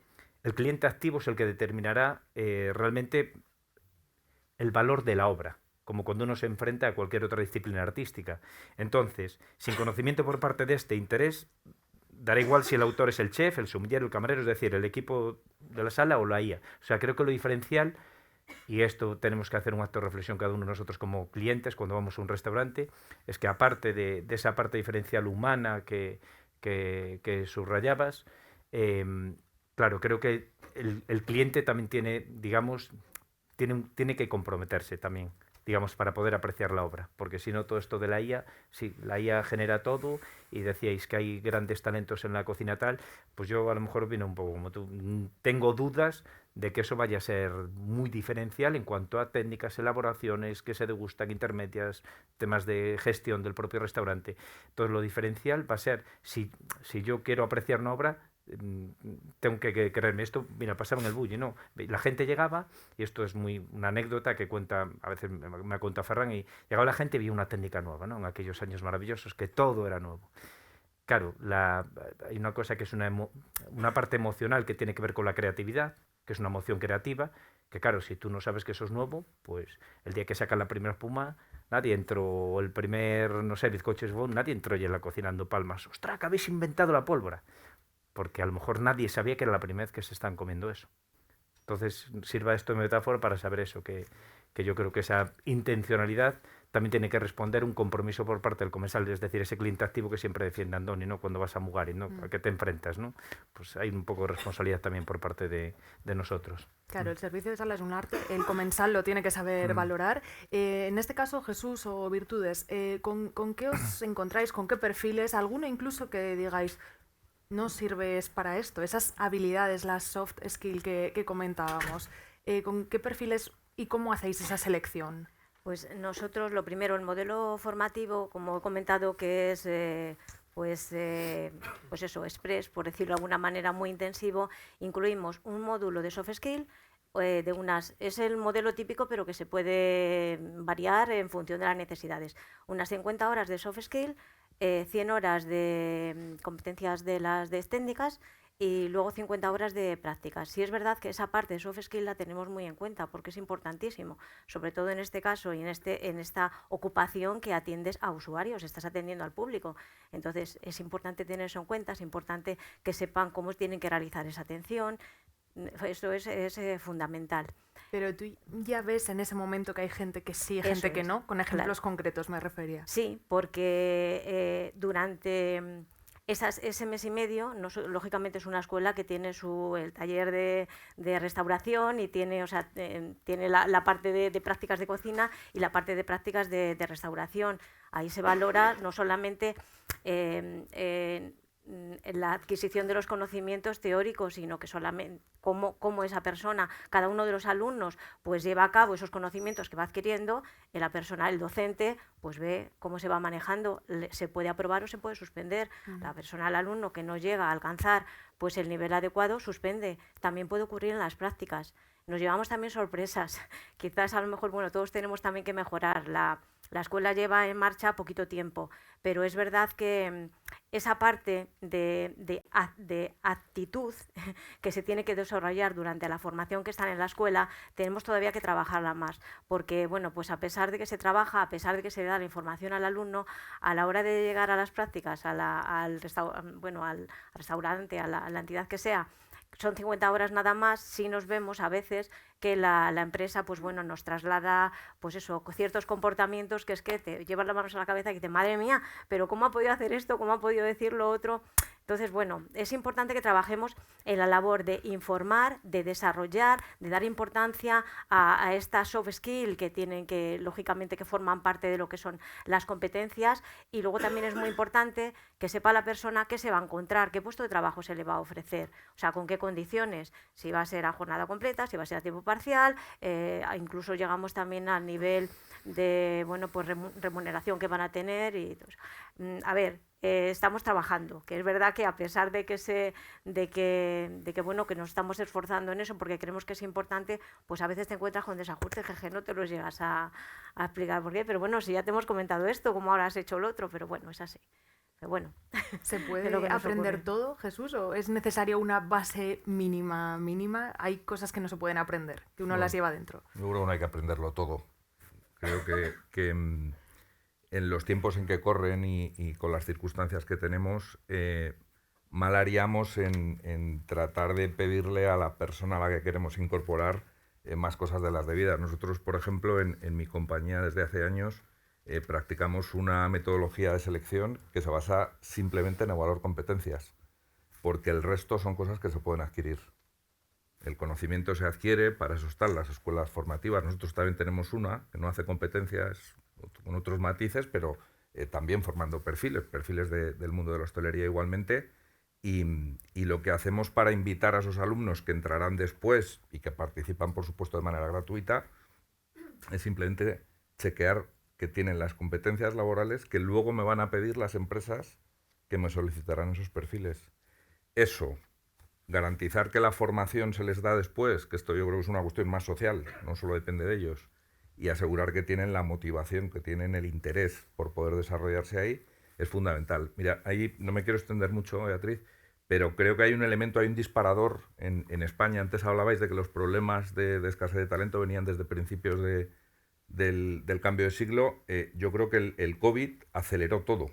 activo es el que determinará realmente el valor de la obra, como cuando uno se enfrenta a cualquier otra disciplina artística. Entonces, sin conocimiento por parte de este interés, dará igual si el autor es el chef, el sommelier, el camarero, es decir, el equipo de la sala o la IA. O sea, creo que lo diferencial, y esto tenemos que hacer un acto de reflexión cada uno de nosotros como clientes cuando vamos a un restaurante, es que aparte de esa parte diferencial humana que subrayabas, claro, creo que el cliente también tiene, digamos, tiene que comprometerse también, digamos, para poder apreciar la obra, porque si no todo esto de la IA, sí, la IA genera todo, y decíais que hay grandes talentos en la cocina tal, pues yo a lo mejor vino un poco como tú, tengo dudas de que eso vaya a ser muy diferencial en cuanto a técnicas, elaboraciones, que se degustan, intermedias, temas de gestión del propio restaurante. Entonces lo diferencial va a ser, si yo quiero apreciar una obra, tengo que creerme esto. Mira, pasaba en el Bulli, ¿no? La gente llegaba, y esto es una anécdota que cuenta, a veces me cuenta Ferran, y llegaba la gente y veía una técnica nueva, ¿no? En aquellos años maravillosos que todo era nuevo. Claro, hay una cosa que es una parte emocional que tiene que ver con la creatividad, que es una emoción creativa, que claro, si tú no sabes que eso es nuevo, pues el día que sacan la primera espuma, nadie entró, o el primer, no sé, bizcocho es bon, nadie entró ya en la cocina dando palmas. ¡Ostras, que habéis inventado la pólvora! Porque a lo mejor nadie sabía que era la primera vez que se están comiendo eso. Entonces, sirva esto de metáfora para saber eso, que yo creo que esa intencionalidad también tiene que responder un compromiso por parte del comensal, es decir, ese cliente activo que siempre defiende Andoni, ¿no? Cuando vas a Mugari, ¿no? ¿A qué te enfrentas, no? Pues hay un poco de responsabilidad también por parte de nosotros. Claro, el servicio de sala es un arte, el comensal lo tiene que saber valorar. En este caso, Jesús o Virtudes, ¿con qué os encontráis? ¿Con qué perfiles? ¿Alguno incluso que digáis, no sirves para esto? Esas habilidades, las soft skills que comentábamos. ¿Con qué perfiles y cómo hacéis esa selección? Pues nosotros, lo primero, el modelo formativo, como he comentado, que es pues eso, express, por decirlo de alguna manera, muy intensivo, incluimos un módulo de soft skill, es el modelo típico, pero que se puede variar en función de las necesidades. Unas 50 horas de soft skill, 100 horas de competencias de las técnicas, y luego 50 horas de prácticas. Sí es verdad que esa parte de soft skill la tenemos muy en cuenta porque es importantísimo, sobre todo en este caso y en esta ocupación que atiendes a usuarios, estás atendiendo al público. Entonces es importante tener eso en cuenta, es importante que sepan cómo tienen que realizar esa atención. Eso es fundamental. Pero tú ya ves en ese momento que hay gente que sí y gente que no, con ejemplos concretos me refería. Sí, porque durante ese mes y medio, lógicamente es una escuela que tiene el taller de restauración y tiene, tiene la parte de prácticas de cocina y la parte de prácticas de restauración. Ahí se valora no solamente la adquisición de los conocimientos teóricos, sino que solamente cómo esa persona, cada uno de los alumnos, pues lleva a cabo esos conocimientos que va adquiriendo, y la persona, el docente, pues ve cómo se va manejando, se puede aprobar o se puede suspender. La persona, el alumno que no llega a alcanzar pues el nivel adecuado, suspende. También puede ocurrir en las prácticas. Nos llevamos también sorpresas. Quizás a lo mejor, bueno, todos tenemos también que mejorar La escuela lleva en marcha poquito tiempo, pero es verdad que esa parte de actitud que se tiene que desarrollar durante la formación que están en la escuela, tenemos todavía que trabajarla más, porque bueno, pues a pesar de que se trabaja, a pesar de que se da la información al alumno, a la hora de llegar a las prácticas, al restaurante, a la entidad que sea, son 50 horas nada más, sí nos vemos a veces que la empresa pues bueno, nos traslada pues eso, ciertos comportamientos que es que te llevas las manos a la cabeza y dices, madre mía, pero ¿cómo ha podido hacer esto? ¿Cómo ha podido decir lo otro? Entonces, bueno, es importante que trabajemos en la labor de informar, de desarrollar, de dar importancia a estas soft skills que tienen que, lógicamente, que forman parte de lo que son las competencias, y luego también es muy importante que sepa la persona qué se va a encontrar, qué puesto de trabajo se le va a ofrecer, o sea, con qué condiciones, si va a ser a jornada completa, si va a ser a tiempo parcial, incluso llegamos también al nivel de bueno, pues remuneración que van a tener. Y, pues, a ver, estamos trabajando, que es verdad que a pesar de que bueno, que nos estamos esforzando en eso porque creemos que es importante, pues a veces te encuentras con desajustes que no te los llegas a explicar por qué, pero bueno, si ya te hemos comentado esto, como ahora has hecho lo otro, pero bueno, es así. Pero bueno, ¿se puede aprender todo, Jesús, o es necesaria una base mínima? Hay cosas que no se pueden aprender, que uno las lleva dentro. Yo creo que no hay que aprenderlo todo. Creo que en los tiempos en que corren y con las circunstancias que tenemos, mal haríamos en tratar de pedirle a la persona a la que queremos incorporar más cosas de las debidas. Nosotros, por ejemplo, en mi compañía desde hace años practicamos una metodología de selección que se basa simplemente en evaluar competencias, porque el resto son cosas que se pueden adquirir. El conocimiento se adquiere, para eso están las escuelas formativas. Nosotros también tenemos una que no hace competencias, con otros matices, pero también formando perfiles del mundo de la hostelería igualmente. Y lo que hacemos para invitar a esos alumnos que entrarán después y que participan, por supuesto, de manera gratuita, es simplemente chequear que tienen las competencias laborales que luego me van a pedir las empresas que me solicitarán esos perfiles. Eso, garantizar que la formación se les da después, que esto yo creo que es una cuestión más social, no solo depende de ellos, y asegurar que tienen la motivación, que tienen el interés por poder desarrollarse ahí, es fundamental. Mira, ahí no me quiero extender mucho, Beatriz, pero creo que hay un elemento, hay un disparador en España. Antes hablabais de que los problemas de escasez de talento venían desde principios del cambio de siglo. Yo creo que el COVID aceleró todo.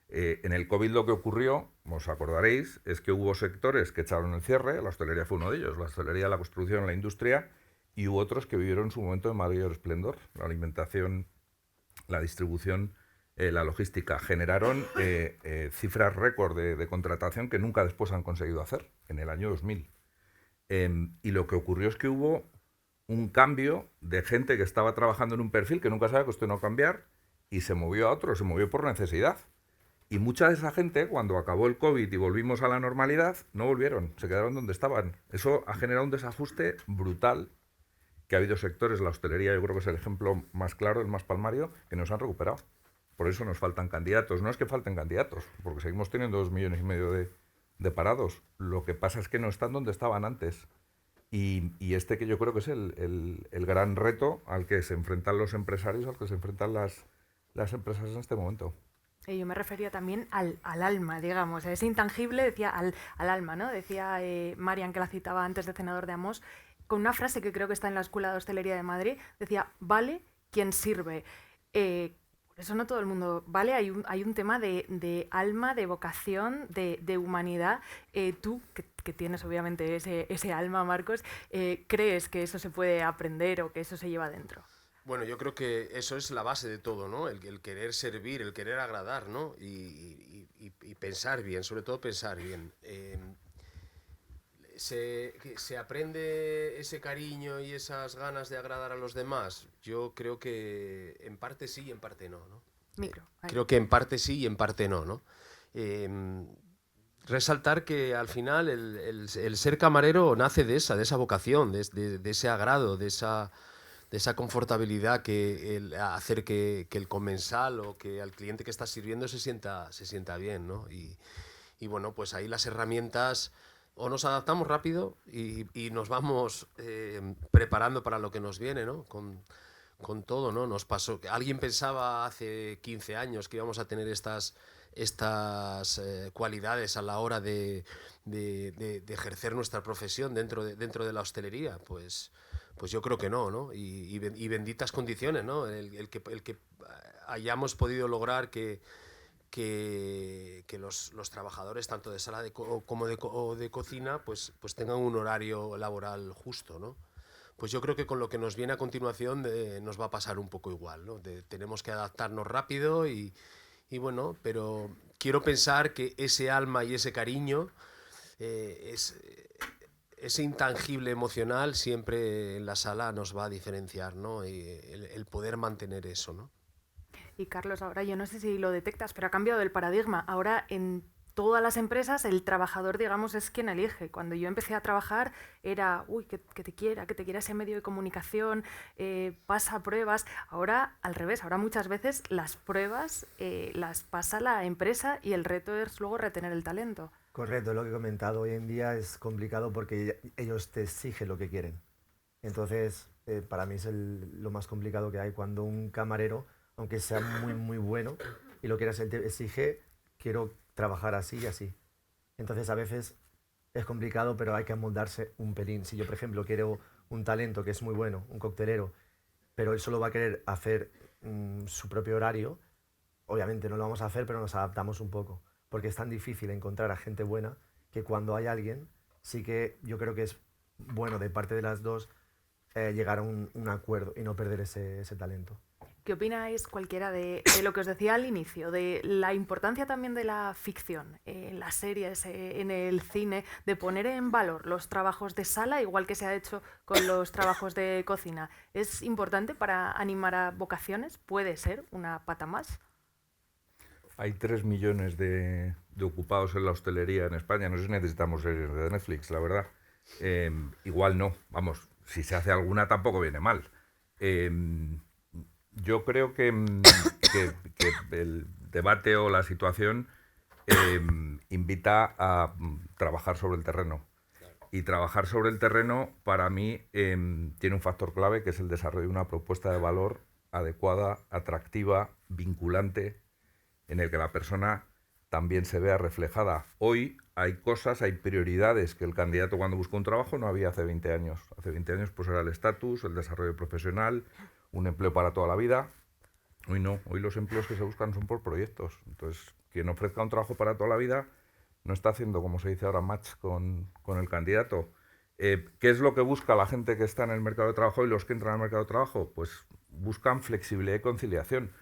En el COVID lo que ocurrió, os acordaréis, es que hubo sectores que echaron el cierre, la hostelería fue uno de ellos, la hostelería, la construcción, la industria, y hubo otros que vivieron su momento de mayor esplendor. La alimentación, la distribución, la logística, generaron cifras récord de contratación que nunca después han conseguido hacer, en el año 2000. Y lo que ocurrió es que hubo un cambio de gente que estaba trabajando en un perfil que nunca sabe que esto no cambiar y se movió a otro, se movió por necesidad. Y mucha de esa gente, cuando acabó el COVID y volvimos a la normalidad, no volvieron, se quedaron donde estaban. Eso ha generado un desajuste brutal, que ha habido sectores, la hostelería yo creo que es el ejemplo más claro, el más palmario, que nos han recuperado. Por eso nos faltan candidatos. No es que falten candidatos, porque seguimos teniendo 2,5 millones de parados. Lo que pasa es que no están donde estaban antes. Y este que yo creo que es el gran reto al que se enfrentan los empresarios, al que se enfrentan las empresas en este momento. Yo me refería también al alma, digamos, a ese intangible, decía al alma, ¿no? Decía Marian, que la citaba antes de Cenador de Amos, con una frase que creo que está en la Escuela de Hostelería de Madrid, decía, vale quien sirve. Por eso no todo el mundo vale, hay un tema de alma, de vocación, de humanidad. Tú, que tienes obviamente ese alma, Marcos, ¿crees que eso se puede aprender o que eso se lleva dentro? Bueno, yo creo que eso es la base de todo, ¿no? El querer servir, el querer agradar, ¿no? Y pensar bien, sobre todo pensar bien. ¿Se aprende ese cariño y esas ganas de agradar a los demás? Yo creo que en parte sí y en parte no, ¿no? Creo que en parte sí y en parte no, ¿no? Resaltar que al final el ser camarero nace de esa vocación, de ese agrado, de esa confortabilidad, que hacer que el comensal o que al cliente que estás sirviendo se sienta bien, ¿no? Y bueno, pues ahí las herramientas, o nos adaptamos rápido y nos vamos preparando para lo que nos viene, ¿no? Con todo, ¿no? Nos pasó que alguien pensaba hace 15 años que íbamos a tener estas cualidades a la hora de ejercer nuestra profesión dentro de la hostelería. Pues yo creo que no, ¿no? Y benditas condiciones, ¿no? El que hayamos podido lograr que los trabajadores, tanto de sala como de cocina, pues tengan un horario laboral justo, ¿no? Pues yo creo que con lo que nos viene a continuación nos va a pasar un poco igual, ¿no? Tenemos que adaptarnos rápido y bueno, pero quiero pensar que ese alma y ese cariño, ese intangible emocional siempre en la sala nos va a diferenciar, ¿no? Y el poder mantener eso, ¿no? Y Carlos, ahora yo no sé si lo detectas, pero ha cambiado el paradigma. Ahora en todas las empresas el trabajador, digamos, es quien elige. Cuando yo empecé a trabajar era, que te quiera ese medio de comunicación, pasa pruebas. Ahora al revés, ahora muchas veces las pruebas las pasa la empresa y el reto es luego retener el talento. Correcto, lo que he comentado. Hoy en día es complicado porque ellos te exigen lo que quieren. Entonces, para mí es lo más complicado que hay cuando un camarero, aunque sea muy, muy bueno, y lo quieras, él te exige, quiero trabajar así y así. Entonces, a veces es complicado, pero hay que amoldarse un pelín. Si yo, por ejemplo, quiero un talento que es muy bueno, un coctelero, pero él solo va a querer hacer su propio horario, obviamente no lo vamos a hacer, pero nos adaptamos un poco. Porque es tan difícil encontrar a gente buena que cuando hay alguien, sí que yo creo que es bueno de parte de las dos llegar a un acuerdo y no perder ese talento. ¿Qué opináis cualquiera de lo que os decía al inicio, de la importancia también de la ficción en las series, en el cine, de poner en valor los trabajos de sala, igual que se ha hecho con los trabajos de cocina? ¿Es importante para animar a vocaciones? ¿Puede ser una pata más? Hay 3 millones de ocupados en la hostelería en España. No sé si necesitamos series de Netflix, la verdad. Igual no. Vamos, si se hace alguna tampoco viene mal. Yo creo que el debate o la situación invita a trabajar sobre el terreno. Y trabajar sobre el terreno, para mí, tiene un factor clave, que es el desarrollo de una propuesta de valor adecuada, atractiva, vinculante, en el que la persona también se vea reflejada. Hoy hay cosas, hay prioridades que el candidato cuando busca un trabajo no había hace 20 años. Hace 20 años pues era el estatus, el desarrollo profesional, un empleo para toda la vida. Hoy no, hoy los empleos que se buscan son por proyectos. Entonces, quien ofrezca un trabajo para toda la vida no está haciendo, como se dice ahora, match con el candidato. ¿Qué es lo que busca la gente que está en el mercado de trabajo y los que entran al mercado de trabajo? Pues buscan flexibilidad y conciliación.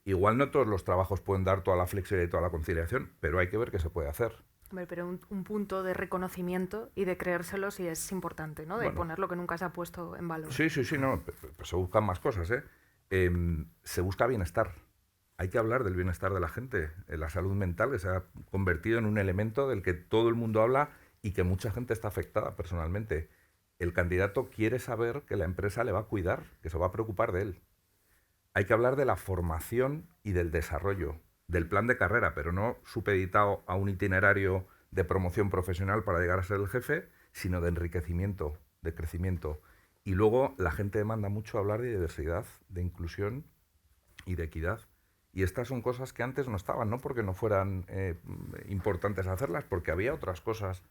Igual no todos los trabajos pueden dar toda la flexibilidad y toda la conciliación, pero hay que ver qué se puede hacer. Hombre, pero un punto de reconocimiento y de creérselo sí es importante, ¿no? De poner lo que nunca se ha puesto en valor. Sí, no, pero se buscan más cosas, ¿eh? Se busca bienestar. Hay que hablar del bienestar de la gente, la salud mental, que se ha convertido en un elemento del que todo el mundo habla y que mucha gente está afectada personalmente. El candidato quiere saber que la empresa le va a cuidar, que se va a preocupar de él. Hay que hablar de la formación y del desarrollo, del plan de carrera, pero no supeditado a un itinerario de promoción profesional para llegar a ser el jefe, sino de enriquecimiento, de crecimiento. Y luego la gente demanda mucho hablar de diversidad, de inclusión y de equidad. Y estas son cosas que antes no estaban, no porque no fueran importantes hacerlas, porque había otras cosas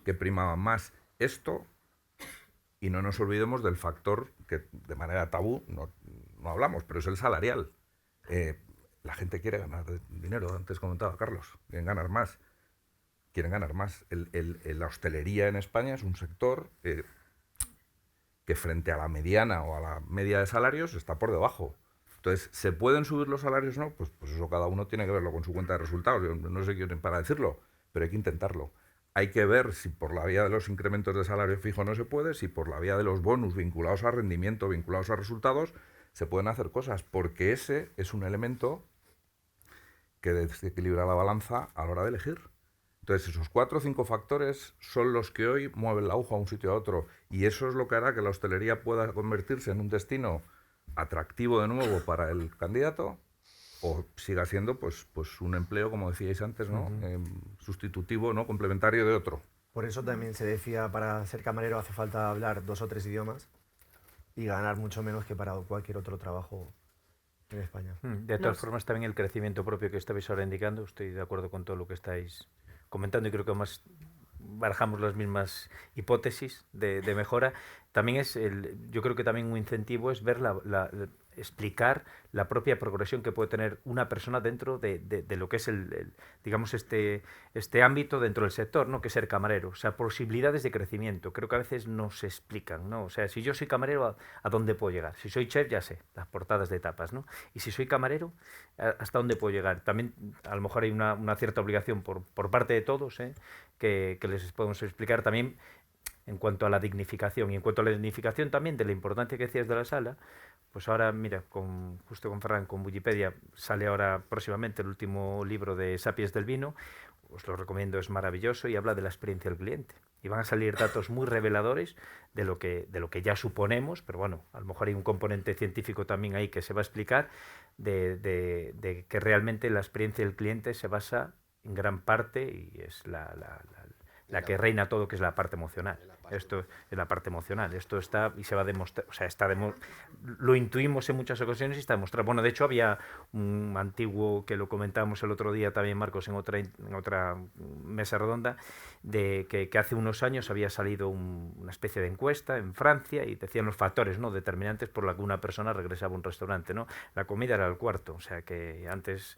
que primaban más. Esto, y no nos olvidemos del factor que de manera tabú no hablamos, pero es el salarial. La gente quiere ganar dinero, antes comentaba Carlos, quieren ganar más. La hostelería en España es un sector que frente a la mediana o a la media de salarios está por debajo. Entonces, ¿se pueden subir los salarios o no? Pues eso cada uno tiene que verlo con su cuenta de resultados. Yo no sé quién para decirlo, pero hay que intentarlo. Hay que ver si por la vía de los incrementos de salario fijo no se puede, si por la vía de los bonus vinculados a rendimiento, vinculados a resultados, se pueden hacer cosas, porque ese es un elemento que desequilibra la balanza a la hora de elegir. Entonces, esos 4 o 5 factores son los que hoy mueven la aguja a un sitio a otro, y eso es lo que hará que la hostelería pueda convertirse en un destino atractivo de nuevo para el candidato, o siga siendo pues un empleo, como decíais antes, ¿no? Sustitutivo, ¿no? Complementario de otro. Por eso también se decía, para ser camarero hace falta hablar 2 o 3 idiomas, y ganar mucho menos que para cualquier otro trabajo en España. De todas formas, también el crecimiento propio que estabais ahora indicando, estoy de acuerdo con todo lo que estáis comentando y creo que además barajamos las mismas hipótesis de mejora. También yo creo que también un incentivo es ver explicar la propia progresión que puede tener una persona dentro de lo que es digamos este ámbito dentro del sector, ¿no? Que es ser camarero, o sea, posibilidades de crecimiento. Creo que a veces no se explican, ¿no? O sea, si yo soy camarero, ¿a dónde puedo llegar? Si soy chef, ya sé, las portadas de tapas, ¿no? Y si soy camarero, ¿hasta dónde puedo llegar? También a lo mejor hay una cierta obligación por parte de todos, que les podemos explicar también en cuanto a la dignificación. Y en cuanto a la dignificación también de la importancia que decías de la sala, pues ahora, mira, justo con Ferran, con Wikipedia, sale ahora próximamente el último libro de Sapiens del Vino, os lo recomiendo, es maravilloso y habla de la experiencia del cliente. Y van a salir datos muy reveladores de lo que ya suponemos, pero bueno, a lo mejor hay un componente científico también ahí que se va a explicar, de que realmente la experiencia del cliente se basa en gran parte, y es la que reina todo, que es la parte emocional. Esto es la parte emocional. Esto está y se va a demostrar, o sea, lo intuimos en muchas ocasiones y está demostrado. Bueno, de hecho había un antiguo que lo comentábamos el otro día también, Marcos, en otra mesa redonda, de que hace unos años había salido una especie de encuesta en Francia y decían los factores, ¿no?, determinantes por los que una persona regresaba a un restaurante, ¿no? La comida era el cuarto, o sea que antes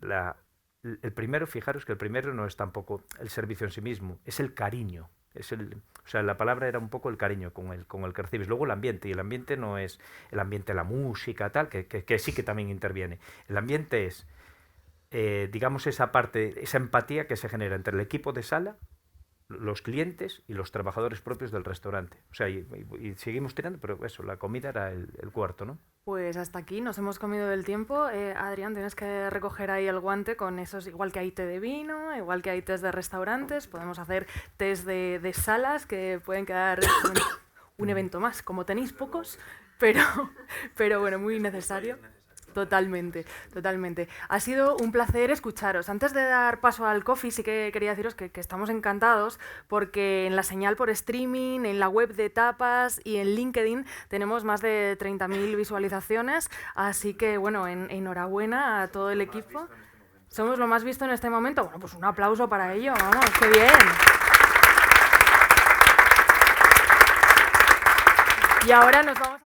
el primero, fijaros que el primero no es tampoco el servicio en sí mismo, es el cariño. O sea, la palabra era un poco el cariño con el que recibes. Luego el ambiente, y el ambiente no es el ambiente de la música, tal, que sí que también interviene. El ambiente es, digamos, esa parte, esa empatía que se genera entre el equipo de sala, los clientes y los trabajadores propios del restaurante. O sea, y seguimos tirando, pero eso, la comida era el cuarto, ¿no? Pues hasta aquí, nos hemos comido del tiempo. Adrián, tienes que recoger ahí el guante con esos, igual que hay té de vino, igual que hay test de restaurantes, podemos hacer test de salas que pueden quedar un evento más. Como tenéis pocos, pero bueno, muy necesario. Totalmente, totalmente. Ha sido un placer escucharos. Antes de dar paso al coffee, sí que quería deciros que estamos encantados porque en la señal por streaming, en la web de Tapas y en LinkedIn tenemos más de 30.000 visualizaciones, así que bueno, enhorabuena a todo el equipo. Somos lo más visto en este momento. Bueno, pues un aplauso para ello, vamos, ¡qué bien! Y ahora nos vamos a...